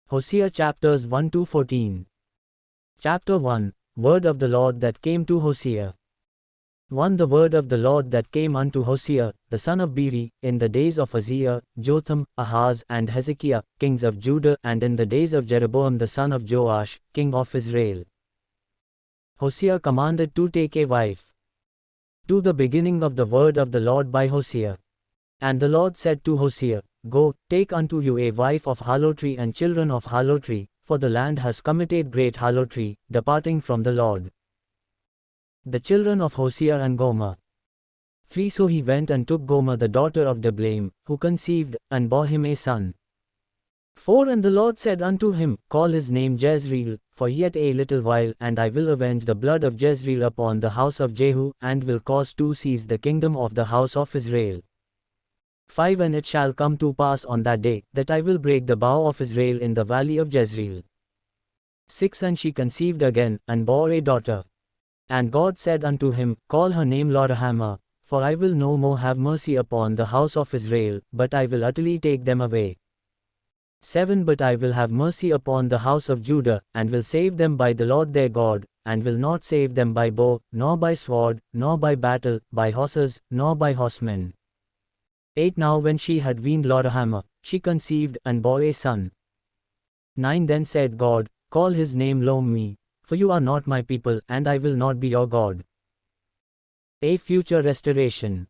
Hosea chapters 1 to 14. Chapter 1. Word of the Lord that came to Hosea. 1. The word of the Lord that came unto Hosea, the son of Beeri, in the days of Uzziah, Jotham, Ahaz, and Hezekiah, kings of Judah, and in the days of Jeroboam the son of Joash, king of Israel. Hosea commanded to take a wife. 2. The beginning of the word of the Lord by Hosea. And the Lord said to Hosea, Go, take unto you a wife of harlotry and children of harlotry, for the land has committed great harlotry, departing from the Lord. The children of Hosea and Gomer. 3. So he went and took Gomer the daughter of Diblaim, who conceived, and bore him a son. 4. And the Lord said unto him, Call his name Jezreel, for yet a little while, and I will avenge the blood of Jezreel upon the house of Jehu, and will cause to cease the kingdom of the house of Israel. 5. And it shall come to pass on that day, that I will break the bow of Israel in the valley of Jezreel. 6. And she conceived again, and bore a daughter. And God said unto him, Call her name Loruhamah, for I will no more have mercy upon the house of Israel, but I will utterly take them away. 7. But I will have mercy upon the house of Judah, and will save them by the Lord their God, and will not save them by bow, nor by sword, nor by battle, by horses, nor by horsemen. 8. Now when she had weaned Loruhamah, she conceived, and bore a son. 9. Then said God, Call his name Lo-mi, for you are not my people, and I will not be your God. A future restoration.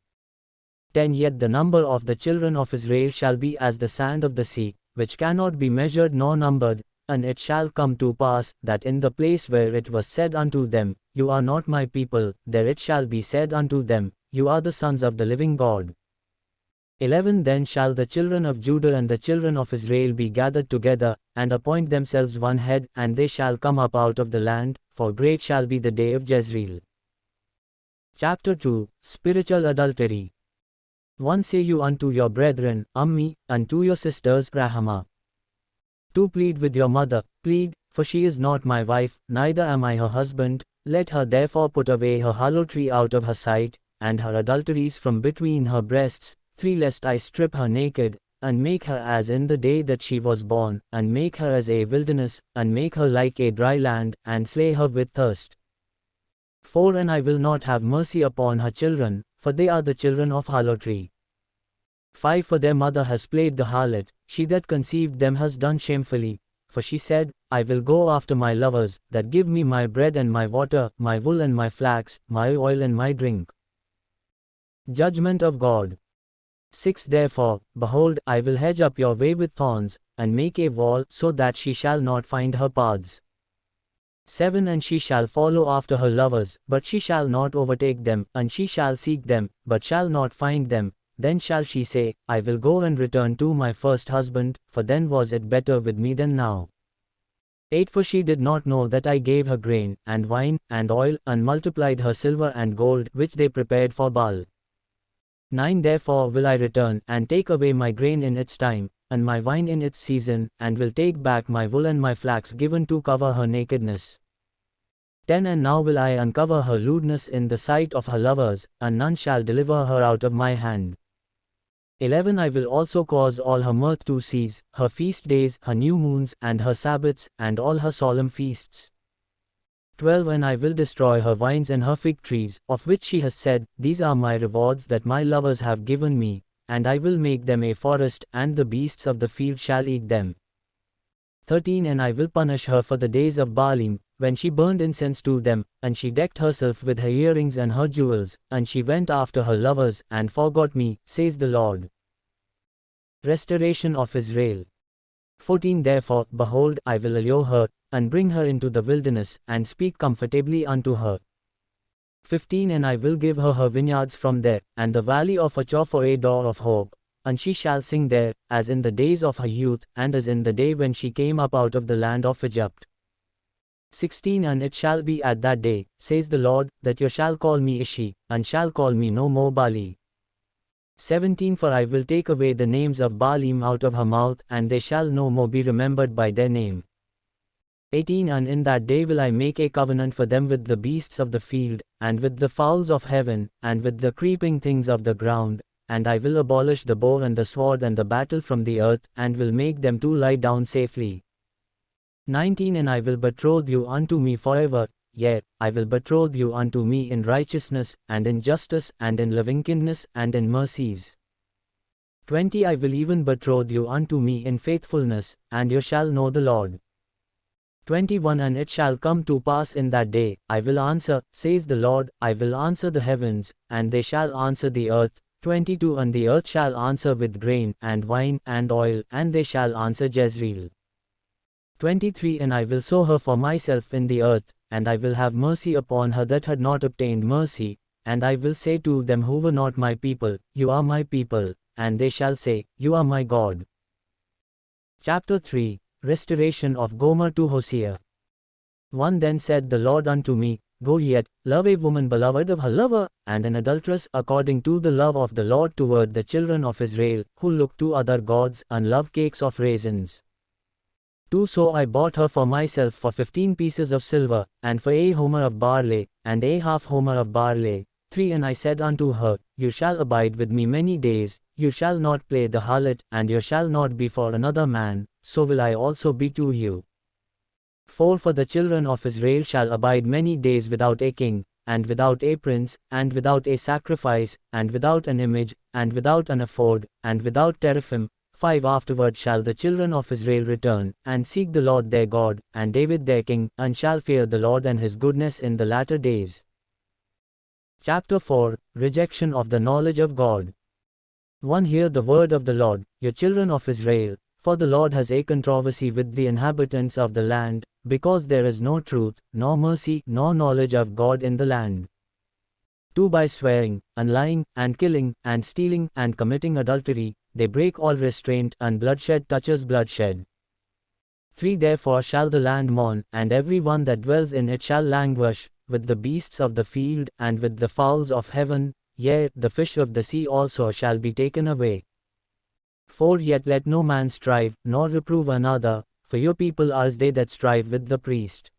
10. Yet the number of the children of Israel shall be as the sand of the sea, which cannot be measured nor numbered, and it shall come to pass, that in the place where it was said unto them, You are not my people, there it shall be said unto them, You are the sons of the living God. 11. Then shall the children of Judah and the children of Israel be gathered together, and appoint themselves one head, and they shall come up out of the land, for great shall be the day of Jezreel. Chapter 2. Spiritual adultery. 1. Say you unto your brethren, Ummi, and to your sisters, Rahama. 2. Plead with your mother, plead, for she is not my wife, neither am I her husband, let her therefore put away her harlotry out of her sight, and her adulteries from between her breasts. 3. Lest I strip her naked, and make her as in the day that she was born, and make her as a wilderness, and make her like a dry land, and slay her with thirst. 4. And I will not have mercy upon her children, for they are the children of harlotry. 5. For their mother has played the harlot, she that conceived them has done shamefully, for she said, I will go after my lovers, that give me my bread and my water, my wool and my flax, my oil and my drink. Judgment of God. 6. Therefore, behold, I will hedge up your way with thorns, and make a wall, so that she shall not find her paths. 7. And she shall follow after her lovers, but she shall not overtake them, and she shall seek them, but shall not find them. Then shall she say, I will go and return to my first husband, for then was it better with me than now. 8. For she did not know that I gave her grain, and wine, and oil, and multiplied her silver and gold, which they prepared for Baal. 9. Therefore will I return, and take away my grain in its time, and my wine in its season, and will take back my wool and my flax given to cover her nakedness. 10. And now will I uncover her lewdness in the sight of her lovers, and none shall deliver her out of my hand. 11. I will also cause all her mirth to cease, her feast days, her new moons, and her Sabbaths, and all her solemn feasts. 12. And I will destroy her vines and her fig trees, of which she has said, These are my rewards that my lovers have given me, and I will make them a forest, and the beasts of the field shall eat them. 13. And I will punish her for the days of Baalim, when she burned incense to them, and she decked herself with her earrings and her jewels, and she went after her lovers, and forgot me, says the Lord. Restoration of Israel. 14. Therefore, behold, I will allure her, and bring her into the wilderness, and speak comfortably unto her. 15. And I will give her her vineyards from there, and the valley of Achor for a door of hope, and she shall sing there, as in the days of her youth, and as in the day when she came up out of the land of Egypt. 16. And it shall be at that day, says the Lord, that you shall call me Ishi, and shall call me no more Bali. 17. For I will take away the names of Baalim out of her mouth, and they shall no more be remembered by their name. 18. And in that day will I make a covenant for them with the beasts of the field, and with the fowls of heaven, and with the creeping things of the ground, and I will abolish the bow and the sword and the battle from the earth, and will make them to lie down safely. 19 And I will betroth you unto me forever, yea, I will betroth you unto me in righteousness, and in justice, and in lovingkindness, and in mercies. 20 I will even betroth you unto me in faithfulness, and you shall know the Lord. 21 And it shall come to pass in that day, I will answer, says the Lord, I will answer the heavens, and they shall answer the earth. 22 And the earth shall answer with grain, and wine, and oil, and they shall answer Jezreel. 23 And I will sow her for myself in the earth, and I will have mercy upon her that had not obtained mercy, and I will say to them who were not my people, You are my people, and they shall say, You are my God. Chapter 3 Restoration of Gomer to Hosea. 1 Then said the Lord unto me, Go yet, love a woman beloved of her lover, and an adulteress according to the love of the Lord toward the children of Israel, who look to other gods, and love cakes of raisins. 2 So I bought her for myself for 15 pieces of silver, and for a homer of barley, and a half homer of barley. 3 And I said unto her, You shall abide with me many days, you shall not play the harlot, and you shall not be for another man, so will I also be to you. 4 For the children of Israel shall abide many days without a king, and without a prince, and without a sacrifice, and without an image, and without an ephod, and without teraphim. 5 Afterward shall the children of Israel return, and seek the Lord their God, and David their king, and shall fear the Lord and his goodness in the latter days. Chapter 4 Rejection of the knowledge of God. 1 Hear the word of the Lord, you children of Israel, for the Lord has a controversy with the inhabitants of the land, because there is no truth, nor mercy, nor knowledge of God in the land. 2 By swearing, and lying, and killing, and stealing, and committing adultery, they break all restraint, and bloodshed touches bloodshed. 3 Therefore shall the land mourn, and every one that dwells in it shall languish, with the beasts of the field, and with the fowls of heaven, yea, the fish of the sea also shall be taken away. 4 Yet let no man strive, nor reprove another, for your people are as they that strive with the priest.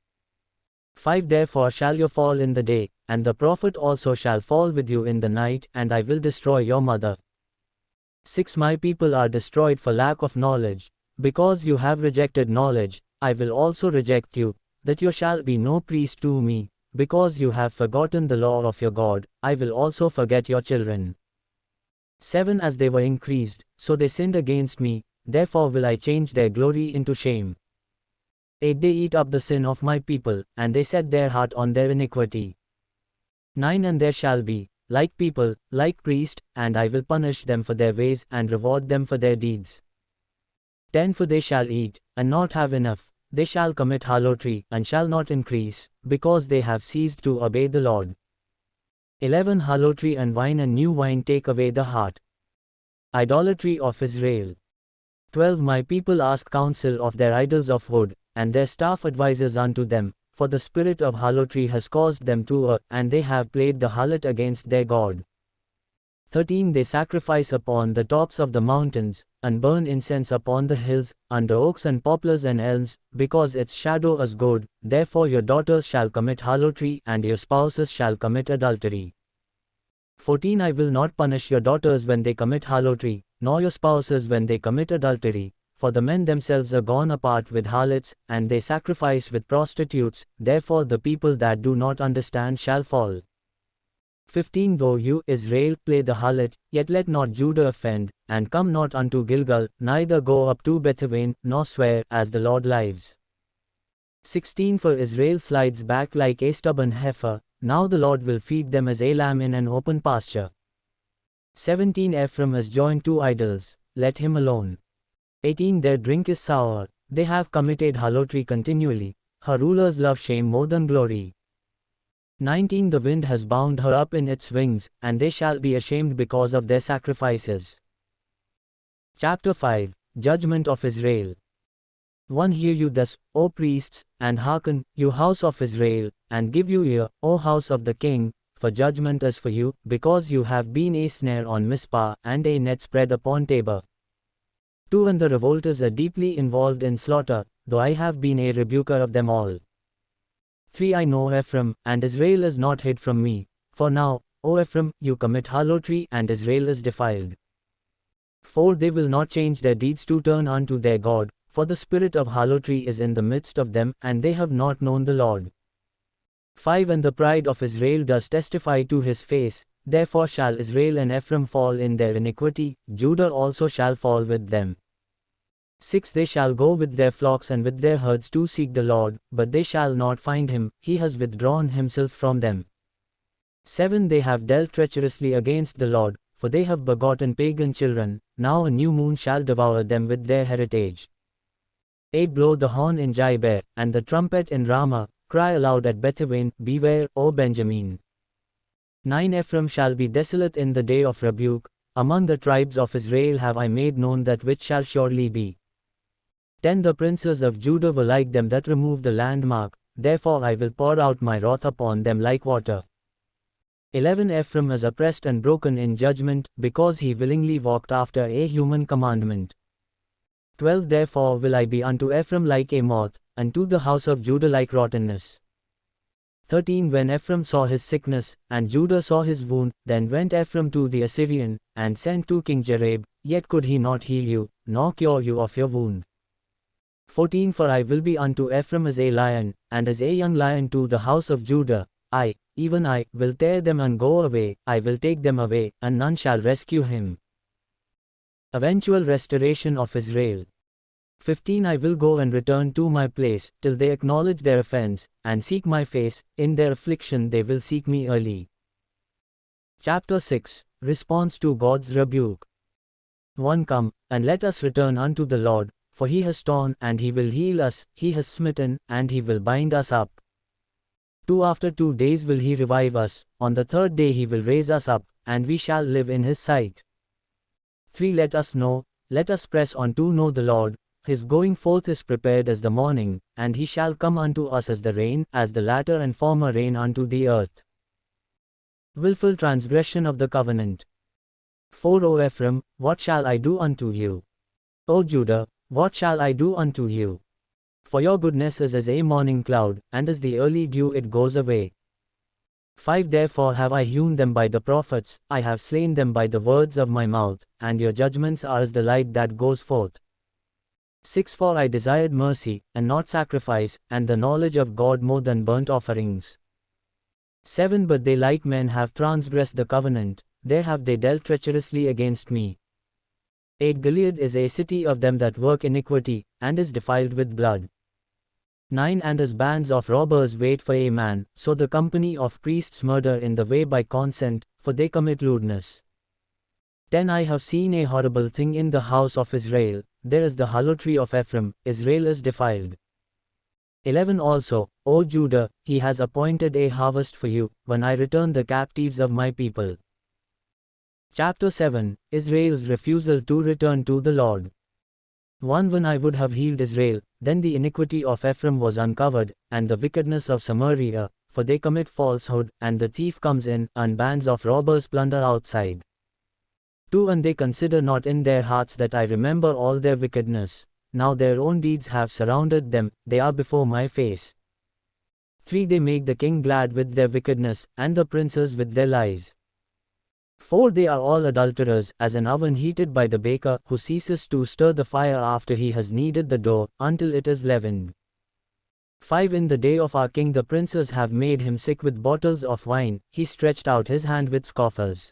5 Therefore shall you fall in the day, and the prophet also shall fall with you in the night, and I will destroy your mother. 6 My people are destroyed for lack of knowledge. Because you have rejected knowledge, I will also reject you, that you shall be no priest to me. Because you have forgotten the law of your God, I will also forget your children. 7 As they were increased, so they sinned against me, therefore will I change their glory into shame. 8 They eat up the sin of my people, and they set their heart on their iniquity. 9 And there shall be, like people, like priest, and I will punish them for their ways, and reward them for their deeds. 10 For they shall eat, and not have enough, they shall commit harlotry, and shall not increase, because they have ceased to obey the Lord. 11 Harlotry and wine and new wine take away the heart. Idolatry of Israel. 12 My people ask counsel of their idols of wood, and their staff advises unto them, for the spirit of harlotry has caused them to err, and they have played the harlot against their God. 13 They sacrifice upon the tops of the mountains, and burn incense upon the hills, under oaks and poplars and elms, because its shadow is good. Therefore your daughters shall commit harlotry, and your spouses shall commit adultery. 14 I will not punish your daughters when they commit harlotry, nor your spouses when they commit adultery, for the men themselves are gone apart with harlots, and they sacrifice with prostitutes, therefore the people that do not understand shall fall. 15 Though you, Israel, play the harlot, yet let not Judah offend, and come not unto Gilgal, neither go up to Bethaven, nor swear, as the Lord lives. 16 For Israel slides back like a stubborn heifer, now the Lord will feed them as a lamb in an open pasture. 17 Ephraim is joined to idols, let him alone. 18 Their drink is sour, they have committed harlotry continually, her rulers love shame more than glory. 19 The wind has bound her up in its wings, and they shall be ashamed because of their sacrifices. Chapter 5 Judgment of Israel. 1 Hear you thus, O priests, and hearken, you house of Israel, and give you ear, O house of the king, for judgment is for you, because you have been a snare on Mizpah, and a net spread upon Tabor. 2 And the revolters are deeply involved in slaughter, though I have been a rebuker of them all. 3 I know Ephraim, and Israel is not hid from me, for now, O Ephraim, you commit harlotry, and Israel is defiled. 4 They will not change their deeds to turn unto their God, for the spirit of harlotry is in the midst of them, and they have not known the Lord. 5 And the pride of Israel does testify to his face, therefore shall Israel and Ephraim fall in their iniquity, Judah also shall fall with them. 6 They shall go with their flocks and with their herds to seek the Lord, but they shall not find him, he has withdrawn himself from them. 7 They have dealt treacherously against the Lord, for they have begotten pagan children, now a new moon shall devour them with their heritage. 8 Blow the horn in Gibeah, and the trumpet in Ramah, cry aloud at Bethaven, beware, O Benjamin. 9 Ephraim shall be desolate in the day of rebuke, among the tribes of Israel have I made known that which shall surely be. 10 The princes of Judah were like them that remove the landmark, therefore I will pour out my wrath upon them like water. 11 Ephraim is oppressed and broken in judgment, because he willingly walked after a human commandment. 12 Therefore will I be unto Ephraim like a moth, and to the house of Judah like rottenness. 13 When Ephraim saw his sickness, and Judah saw his wound, then went Ephraim to the Assyrian, and sent to King Jareb, yet could he not heal you, nor cure you of your wound. 14 For I will be unto Ephraim as a lion, and as a young lion to the house of Judah, I, even I, will tear them and go away, I will take them away, and none shall rescue him. Eventual restoration of Israel. 15 I will go and return to my place, till they acknowledge their offense, and seek my face, in their affliction they will seek me early. Chapter 6 Response to God's Rebuke. 1 Come, and let us return unto the Lord, for he has torn, and he will heal us, he has smitten, and he will bind us up. 2 After 2 days will he revive us, on the 3rd day he will raise us up, and we shall live in his sight. 3 Let us know, let us press on to know the Lord, his going forth is prepared as the morning, and he shall come unto us as the rain, as the latter and former rain unto the earth. Wilful transgression of the covenant. 4 O Ephraim, what shall I do unto you? O Judah, what shall I do unto you? For your goodness is as a morning cloud, and as the early dew it goes away. 5 Therefore have I hewn them by the prophets, I have slain them by the words of my mouth, and your judgments are as the light that goes forth. 6 For I desired mercy, and not sacrifice, and the knowledge of God more than burnt offerings. 7 But they like men have transgressed the covenant, there have they dealt treacherously against me. 8 Gilead is a city of them that work iniquity, and is defiled with blood. 9 And as bands of robbers wait for a man, so the company of priests murder in the way by consent, for they commit lewdness. 10 I have seen a horrible thing in the house of Israel, there is the harlotry of Ephraim, Israel is defiled. 11 Also, O Judah, he has appointed a harvest for you, when I return the captives of my people. Chapter 7 Israel's refusal to return to the Lord. 1 When I would have healed Israel, then the iniquity of Ephraim was uncovered, and the wickedness of Samaria, for they commit falsehood, and the thief comes in, and bands of robbers plunder outside. 2 And they consider not in their hearts that I remember all their wickedness, now their own deeds have surrounded them, they are before my face. 3 They make the king glad with their wickedness, and the princes with their lies. 4 They are all adulterers, as an oven heated by the baker, who ceases to stir the fire after he has kneaded the dough, until it is leavened. 5 In the day of our king the princes have made him sick with bottles of wine, he stretched out his hand with scoffers.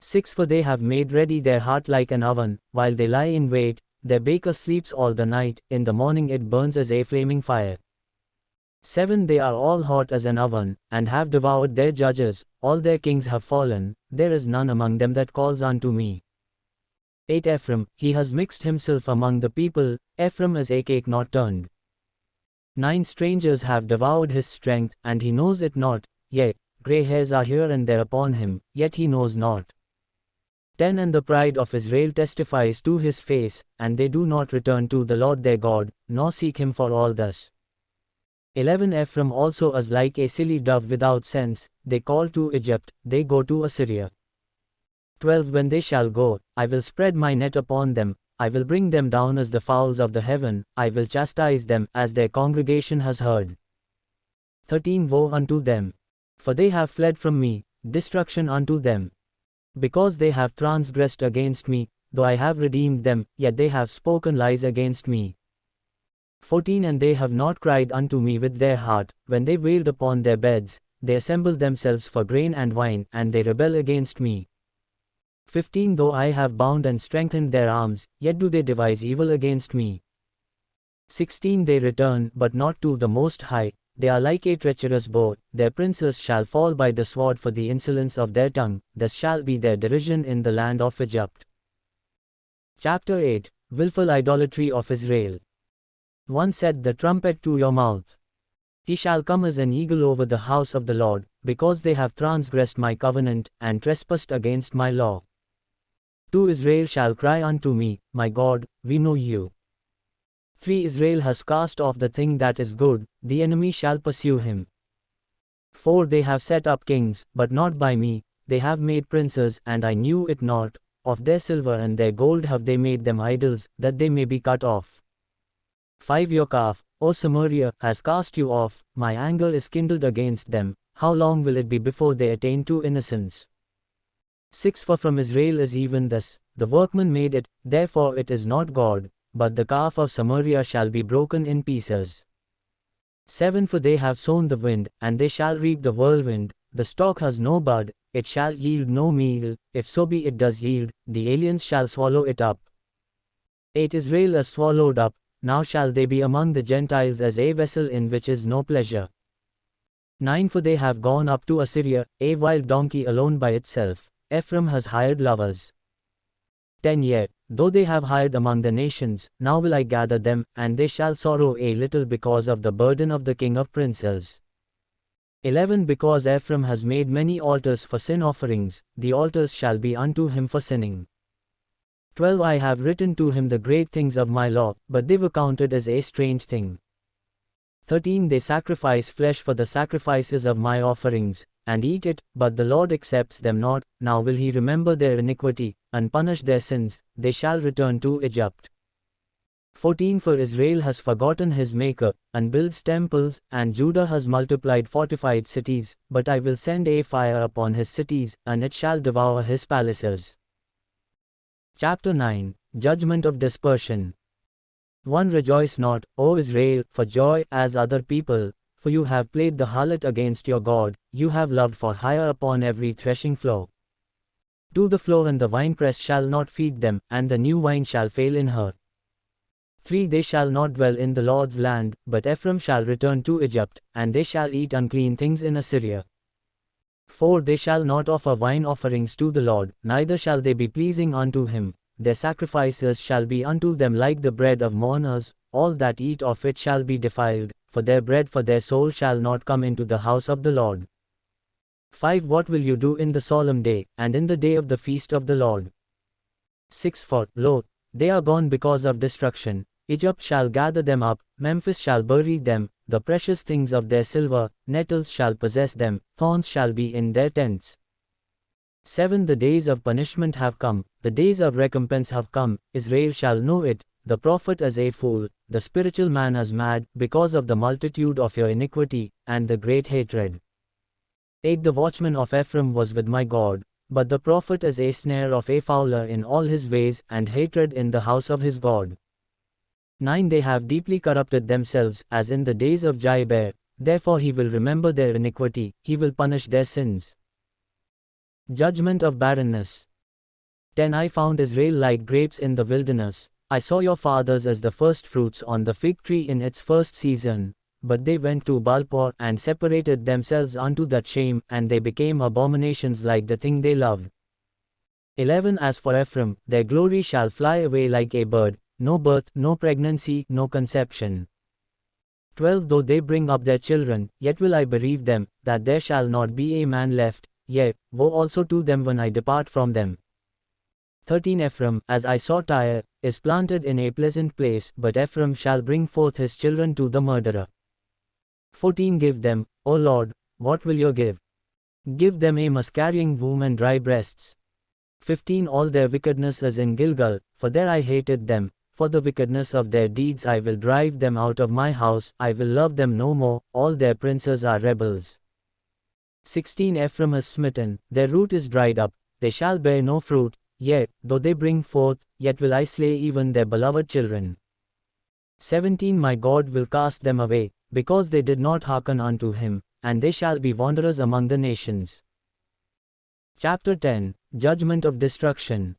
6 For they have made ready their heart like an oven, while they lie in wait, their baker sleeps all the night, in the morning it burns as a flaming fire. 7 They are all hot as an oven, and have devoured their judges, all their kings have fallen, there is none among them that calls unto me. 8 Ephraim, he has mixed himself among the people, Ephraim is a cake not turned. 9 Strangers have devoured his strength, and he knows it not, yea, grey hairs are here and there upon him, yet he knows not. 10 And the pride of Israel testifies to his face, and they do not return to the Lord their God, nor seek him for all thus. 11 Ephraim also is like a silly dove without sense, they call to Egypt, they go to Assyria. 12 When they shall go, I will spread my net upon them, I will bring them down as the fowls of the heaven, I will chastise them, as their congregation has heard. 13 Woe unto them! For they have fled from me, destruction unto them! Because they have transgressed against me, though I have redeemed them, yet they have spoken lies against me. 14 And they have not cried unto me with their heart, when they wailed upon their beds, they assemble themselves for grain and wine, and they rebel against me. 15 Though I have bound and strengthened their arms, yet do they devise evil against me. 16 They return, but not to the Most High, they are like a treacherous bow, their princes shall fall by the sword for the insolence of their tongue, thus shall be their derision in the land of Egypt. Chapter 8 Willful Idolatry of Israel. One set the trumpet to your mouth. He shall come as an eagle over the house of the Lord, because they have transgressed my covenant, and trespassed against my law. 2 Israel shall cry unto me, my God, we know you. 3 Israel has cast off the thing that is good, the enemy shall pursue him. 4 They have set up kings, but not by me, they have made princes, and I knew it not, of their silver and their gold have they made them idols, that they may be cut off. 5 Your calf, O Samaria, has cast you off, my anger is kindled against them, how long will it be before they attain to innocence? 6 For from Israel is even this, the workman made it, therefore it is not God, but the calf of Samaria shall be broken in pieces. 7 For they have sown the wind, and they shall reap the whirlwind, the stalk has no bud, it shall yield no meal, if so be it does yield, the aliens shall swallow it up. 8 Israel is swallowed up, now shall they be among the Gentiles as a vessel in which is no pleasure. 9 For they have gone up to Assyria, a wild donkey alone by itself, Ephraim has hired lovers. 10 Yet, though they have hired among the nations, now will I gather them, and they shall sorrow a little because of the burden of the king of princes. 11 Because Ephraim has made many altars for sin offerings, the altars shall be unto him for sinning. 12 I have written to him the great things of my law, but they were counted as a strange thing. 13 They sacrifice flesh for the sacrifices of my offerings, and eat it, but the Lord accepts them not, now will he remember their iniquity, and punish their sins, they shall return to Egypt. 14 For Israel has forgotten his Maker, and builds temples, and Judah has multiplied fortified cities, but I will send a fire upon his cities, and it shall devour his palaces. Chapter 9 Judgment of Dispersion. 1 Rejoice not, O Israel, for joy, as other people, for you have played the harlot against your God, you have loved for hire upon every threshing floor. 2 The floor and the winepress shall not feed them, and the new wine shall fail in her. 3 They shall not dwell in the Lord's land, but Ephraim shall return to Egypt, and they shall eat unclean things in Assyria. 4 They shall not offer wine offerings to the Lord, neither shall they be pleasing unto him, their sacrifices shall be unto them like the bread of mourners, all that eat of it shall be defiled, for their bread for their soul shall not come into the house of the Lord. 5 What will you do in the solemn day, and in the day of the feast of the Lord? 6 For, lo, they are gone because of destruction, Egypt shall gather them up, Memphis shall bury them, the precious things of their silver, nettles shall possess them, thorns shall be in their tents. 7 The days of punishment have come, the days of recompense have come, Israel shall know it, the prophet as a fool, the spiritual man as mad, because of the multitude of your iniquity, and the great hatred. 8 The watchman of Ephraim was with my God, but the prophet is a snare of a fowler in all his ways, and hatred in the house of his God. 9 They have deeply corrupted themselves, as in the days of Jair, therefore he will remember their iniquity, he will punish their sins. Judgment of barrenness. 10 I found Israel like grapes in the wilderness, I saw your fathers as the firstfruits on the fig tree in its first season, but they went to Baalpor and separated themselves unto that shame, and they became abominations like the thing they loved. 11 As for Ephraim, their glory shall fly away like a bird, no birth, no pregnancy, no conception. 12 Though they bring up their children, yet will I bereave them, that there shall not be a man left, yea, woe also to them when I depart from them. 13 Ephraim, as I saw Tyre, is planted in a pleasant place, but Ephraim shall bring forth his children to the murderer. 14 Give them, O Lord, what will you give? Give them a miscarrying womb and dry breasts. 15 All their wickedness is in Gilgal, for there I hated them, for the wickedness of their deeds I will drive them out of my house, I will love them no more, all their princes are rebels. 16 Ephraim is smitten, their root is dried up, they shall bear no fruit, Yea, though they bring forth, yet will I slay even their beloved children. 17 My God will cast them away, because they did not hearken unto him, and they shall be wanderers among the nations. Chapter 10 Judgment of Destruction.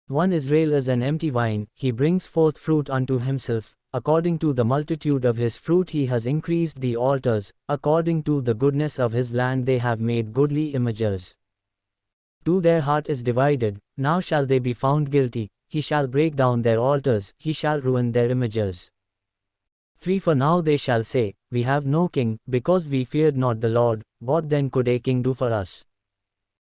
1 Israel is an empty vine, he brings forth fruit unto himself. According to the multitude of his fruit he has increased the altars, according to the goodness of his land they have made goodly images. 2 Their heart is divided, now shall they be found guilty, he shall break down their altars, he shall ruin their images. 3 For now they shall say, We have no king, because we feared not the Lord, what then could a king do for us?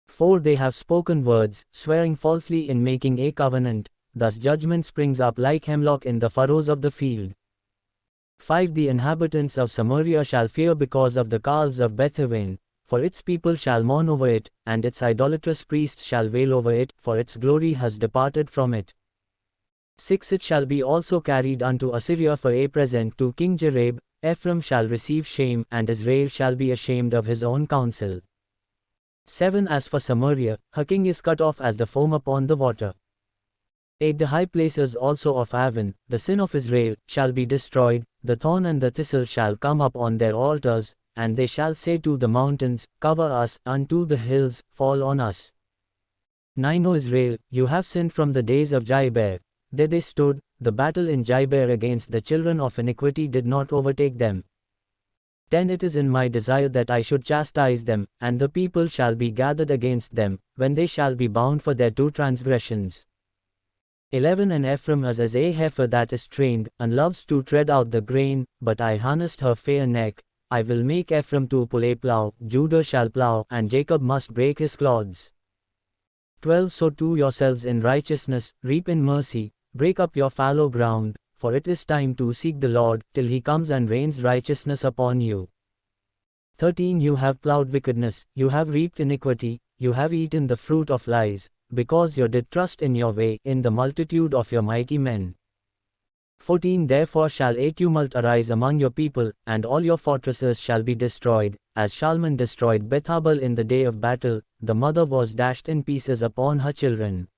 4 They have spoken words, swearing falsely in making a covenant, thus judgment springs up like hemlock in the furrows of the field. 5 The inhabitants of Samaria shall fear because of the calves of Bethaven, for its people shall mourn over it, and its idolatrous priests shall wail over it, for its glory has departed from it. 6 It shall be also carried unto Assyria for a present to King Jareb. Ephraim shall receive shame, and Israel shall be ashamed of his own counsel. 7 As for Samaria, her king is cut off as the foam upon the water. 8 The high places also of Aven, the sin of Israel, shall be destroyed, the thorn and the thistle shall come up on their altars, and they shall say to the mountains, Cover us, unto the hills, fall on us. 9 O Israel, you have sinned from the days of Jaber. There they stood, the battle in Jaber against the children of iniquity did not overtake them. 10 It is in my desire that I should chastise them, and the people shall be gathered against them, when they shall be bound for their 2 transgressions. 11 And Ephraim is as a heifer that is trained, and loves to tread out the grain, but I harnessed her fair neck. I will make Ephraim to pull a plough, Judah shall plough, and Jacob must break his clods. 12 Sow to yourselves in righteousness, reap in mercy, break up your fallow ground, for it is time to seek the Lord, till he comes and rains righteousness upon you. 13 You have plowed wickedness, you have reaped iniquity, you have eaten the fruit of lies, because you did trust in your way, in the multitude of your mighty men. 14 Therefore shall a tumult arise among your people, and all your fortresses shall be destroyed, as Shalman destroyed Bethabel in the day of battle, the mother was dashed in pieces upon her children.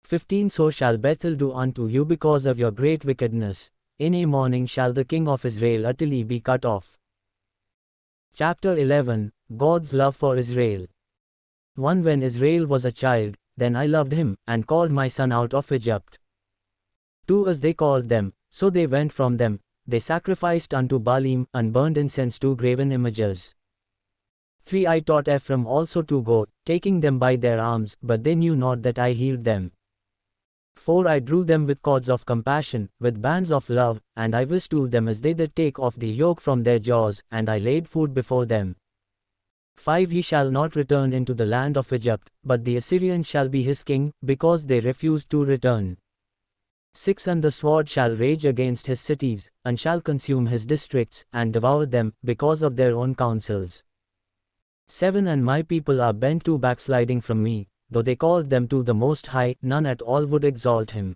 15 So shall Bethel do unto you because of your great wickedness, in a morning shall the king of Israel utterly be cut off. Chapter 11 God's love for Israel. 1 When Israel was a child, then I loved him, and called my son out of Egypt. 2 As they called them, so they went from them, they sacrificed unto Baalim, and burned incense to graven images. 3 I taught Ephraim also to go, taking them by their arms, but they knew not that I healed them. 4 I drew them with cords of compassion, with bands of love, and I withstood them as they that take off the yoke from their jaws, and I laid food before them. 5 He shall not return into the land of Egypt, but the Assyrian shall be his king, because they refused to return. 6 And the sword shall rage against his cities, and shall consume his districts, and devour them, because of their own counsels. 7 And my people are bent to backsliding from me, though they called them to the Most High, none at all would exalt him.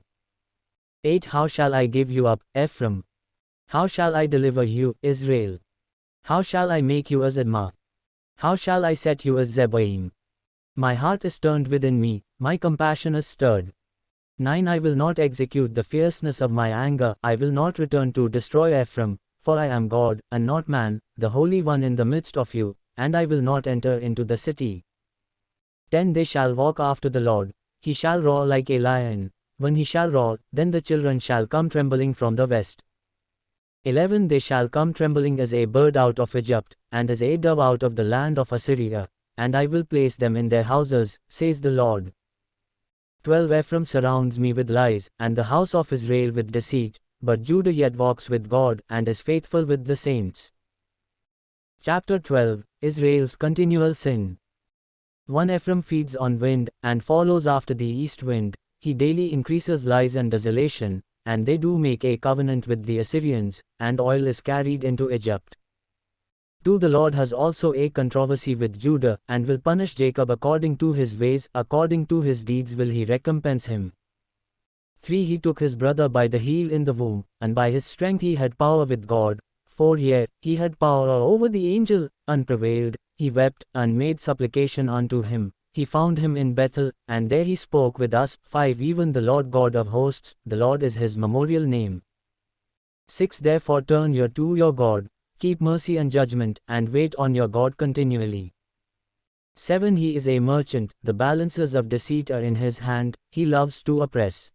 8 How shall I give you up, Ephraim? How shall I deliver you, Israel? How shall I make you as Admah? How shall I set you as Zeboim? My heart is turned within me, my compassion is stirred. 9 I will not execute the fierceness of my anger, I will not return to destroy Ephraim, for I am God, and not man, the Holy One in the midst of you, and I will not enter into the city. 10 They shall walk after the Lord, he shall roar like a lion, when he shall roar, then the children shall come trembling from the west. 11 They shall come trembling as a bird out of Egypt, and as a dove out of the land of Assyria, and I will place them in their houses, says the Lord. 12 Ephraim surrounds me with lies, and the house of Israel with deceit, but Judah yet walks with God, and is faithful with the saints. Chapter 12 Israel's continual sin. 1 Ephraim feeds on wind, and follows after the east wind, he daily increases lies and desolation, and they do make a covenant with the Assyrians, and oil is carried into Egypt. 2 The Lord has also a controversy with Judah, and will punish Jacob according to his ways, according to his deeds will he recompense him. 3 He took his brother by the heel in the womb, and by his strength he had power with God. 4 Yea, he had power over the angel, unprevailed, he wept, and made supplication unto him, he found him in Bethel, and there he spoke with us. 5 Even the Lord God of hosts, the Lord is his memorial name. 6 Therefore turn you to your God, keep mercy and judgment, and wait on your God continually. 7 He is a merchant, the balances of deceit are in his hand, he loves to oppress.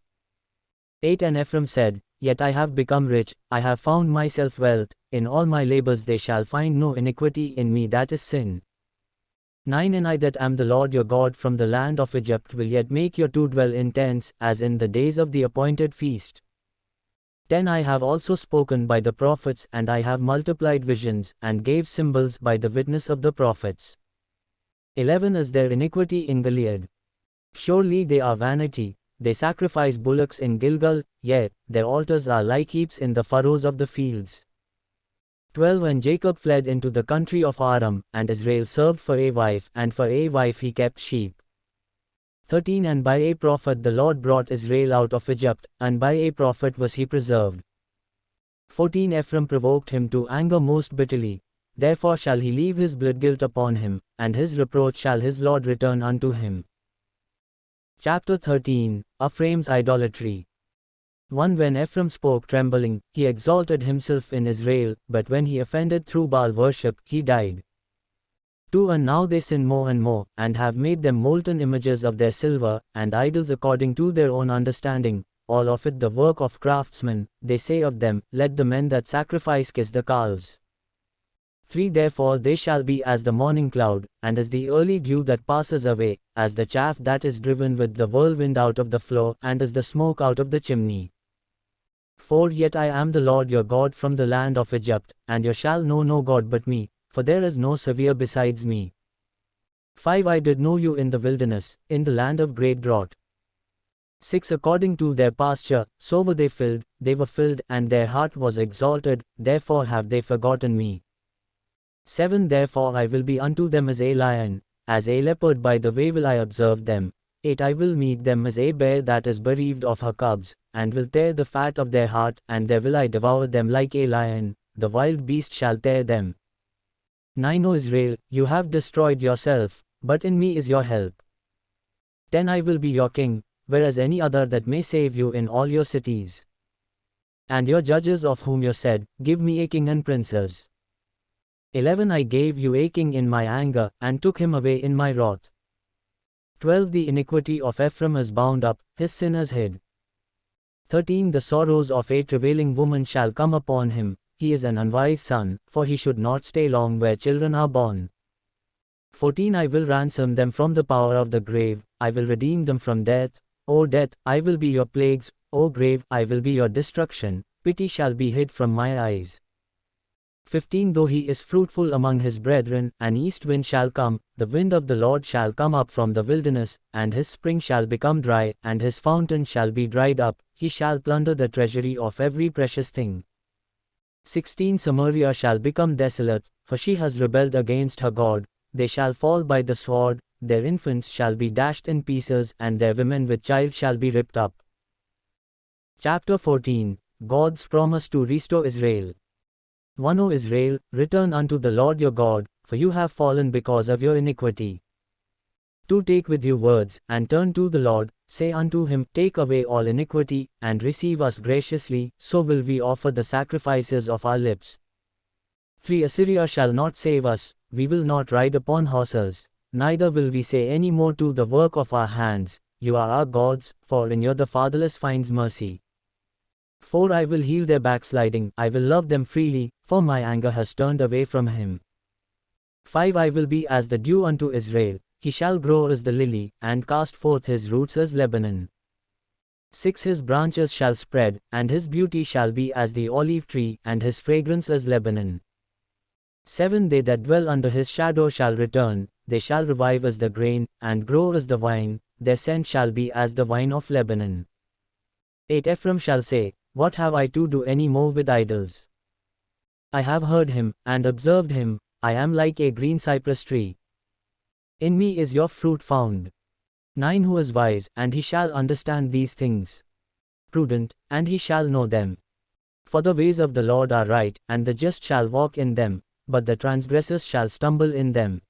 8 And Ephraim said, Yet I have become rich, I have found myself wealth, in all my labors they shall find no iniquity in me, that is sin. 9 And I that am the Lord your God from the land of Egypt will yet make you to dwell in tents, as in the days of the appointed feast. 10 I have also spoken by the prophets, and I have multiplied visions, and gave symbols by the witness of the prophets. 11 Is there iniquity in Gilead? Surely they are vanity, they sacrifice bullocks in Gilgal, yea, their altars are like heaps in the furrows of the fields. 12 And Jacob fled into the country of Aram, and Israel served for a wife, and for a wife he kept sheep. 13 And by a prophet the Lord brought Israel out of Egypt, and by a prophet was he preserved. 14 Ephraim provoked him to anger most bitterly, therefore shall he leave his blood guilt upon him, and his reproach shall his Lord return unto him. Chapter 13 Ephraim's idolatry. 1 When Ephraim spoke trembling, he exalted himself in Israel, but when he offended through Baal worship, he died. 2 And now they sin more and more, and have made them molten images of their silver, and idols according to their own understanding, all of it the work of craftsmen. They say of them, Let the men that sacrifice kiss the calves. 3 Therefore they shall be as the morning cloud, and as the early dew that passes away, as the chaff that is driven with the whirlwind out of the floor, and as the smoke out of the chimney. 4 Yet I am the Lord your God from the land of Egypt, and you shall know no God but me, for there is no Saviour besides me. 5 I did know you in the wilderness, in the land of great drought. 6 According to their pasture, so were they filled, and their heart was exalted, therefore have they forgotten me. 7 Therefore I will be unto them as a lion, as a leopard by the way will I observe them. 8 I will meet them as a bear that is bereaved of her cubs, and will tear the fat of their heart, and there will I devour them like a lion, the wild beast shall tear them. 9 O Israel, you have destroyed yourself, but in me is your help. 10 I will be your king, whereas any other that may save you in all your cities. And your judges of whom you said, Give me a king and princes. 11 I gave you a king in my anger, and took him away in my wrath. 12 The iniquity of Ephraim is bound up, his sin is hid. 13 The sorrows of a travailing woman shall come upon him, he is an unwise son, for he should not stay long where children are born. 14 I will ransom them from the power of the grave, I will redeem them from death. O death, I will be your plagues, O grave, I will be your destruction, pity shall be hid from my eyes. 15 Though he is fruitful among his brethren, an east wind shall come, the wind of the Lord shall come up from the wilderness, and his spring shall become dry, and his fountain shall be dried up, he shall plunder the treasury of every precious thing. 16 Samaria shall become desolate, for she has rebelled against her God, they shall fall by the sword, their infants shall be dashed in pieces, and their women with child shall be ripped up. Chapter 14 God's promise to restore Israel. 1 O Israel, return unto the Lord your God, for you have fallen because of your iniquity. 2 Take with you words, and turn to the Lord, say unto him, Take away all iniquity, and receive us graciously, so will we offer the sacrifices of our lips. 3 Assyria shall not save us, we will not ride upon horses, neither will we say any more to the work of our hands, You are our gods, for in you the fatherless finds mercy. 4 I will heal their backsliding, I will love them freely, for my anger has turned away from him. 5 I will be as the dew unto Israel, he shall grow as the lily, and cast forth his roots as Lebanon. 6 His branches shall spread, and his beauty shall be as the olive tree, and his fragrance as Lebanon. 7 They that dwell under his shadow shall return, they shall revive as the grain, and grow as the vine, their scent shall be as the vine of Lebanon. 8 Ephraim shall say, What have I to do any more with idols? I have heard him, and observed him, I am like a green cypress tree. In me is your fruit found. 9 Who is wise, and he shall understand these things. Prudent, and he shall know them. For the ways of the Lord are right, and the just shall walk in them, but the transgressors shall stumble in them.